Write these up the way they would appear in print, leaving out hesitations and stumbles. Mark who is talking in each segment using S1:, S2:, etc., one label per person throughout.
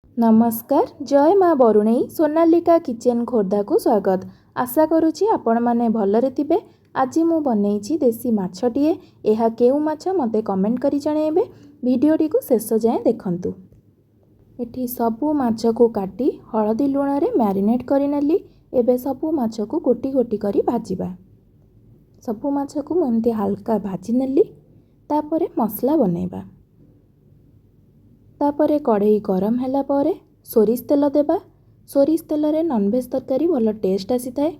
S1: नमस्कार जय माँ बरुणेई सोनालिका किचेन खोर्धा को स्वागत। आशा करुछि आपण माने भलरे थिबे। आज मु बनैछि देसी माछटिए। एहा केउ माछ मते कमेंट करी जणेबे। भिडियोटी को शेष जाए देखंतु। एठी सबु माछ को काटी हळदी लूण रे मैरिनेट करि नेली। एबे सबु माछ को गोटी गोटी करी भाजिबा। सबु माछ को एमती हल्का भाजी नेली। तापरे मसला बनैबा। तापरे कढ़ई गरम हैला परे सोरिष तेल देबा। सोरिष तेल रे नॉनवेज तरकारी भल टेस्ट आसी थाए।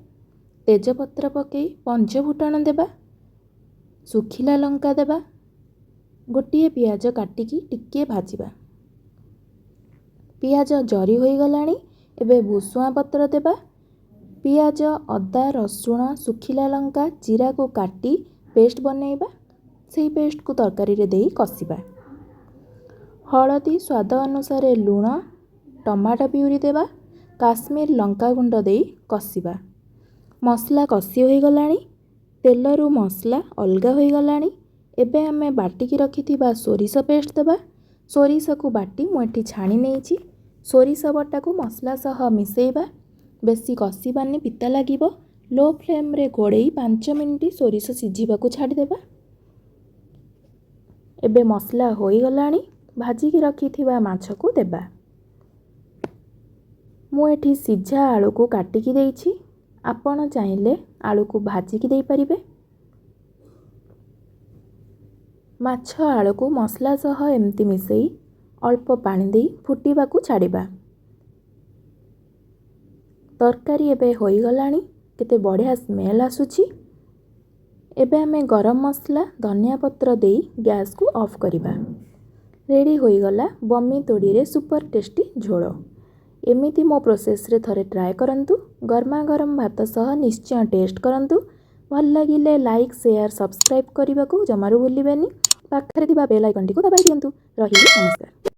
S1: तेजपत्र पकई पंच फुटण देबा। सुखिला लंका देबा। गोटिए पियाज काटिकी टिके भाजिबा। पियाज जरी होई गलानी एबे भुसुआ पत्र देबा। पियाज अदा रसुण सुखिला लंका जीरा को काटी पेस्ट बनैबा। सेही पेस्ट को तरकारी रे देई कसिबा। हळदी स्वाद अनुसार लूण टमाटो प्यूरी देबा। काश्मीर लंका गुंड देई कसिबा। मसला कसी होई गलानी तेलरू मसला अलगा होई गलानी। एबे हमें बाटिकी रखिथिबा सोरिष पेस्ट देबा। सोरिष को बाटी मुठी छाणी नेछि। सोरिष बटा को मसला सह मिसेइबा। बेसी कसिबानी पिता लागिबो। लो फ्लेम रे घोड़ेई 5 मिनिट सोरिष सिझिबा को छाडी देबा। एबे मसला होई गलानी भाजिकी रखिथिबा माछ को देबा। मु एठी सिझा आलू को काटिकी देइछि। आपण चाहिले आलू को भाजिकी देई परिबे। माछ आलू को मसला सह एमती मिसेई अल्प पानी देई फुटीबा को छाडिबा। तरकारी एबे होई गलानी केते बढ़िया स्मेल आसुछि। एबे हमें गरम मसला धनिया पत्र देई गैस को ऑफ करिबा। रेडी होई गला बम्मी तोड़ी रे सुपर टेस्टी झोल। एमिति मो प्रोसेस रे थरे ट्राए करंतु। गरमा गरम भात सह निश्चय टेस्ट करंतु। भल लागिले लाइक शेयर सब्सक्राइब करने को जमारू भूलिबेनी। पाखरे थिबा बेल आइकन टी को दबाई दियंतु। रहिली नमस्कार।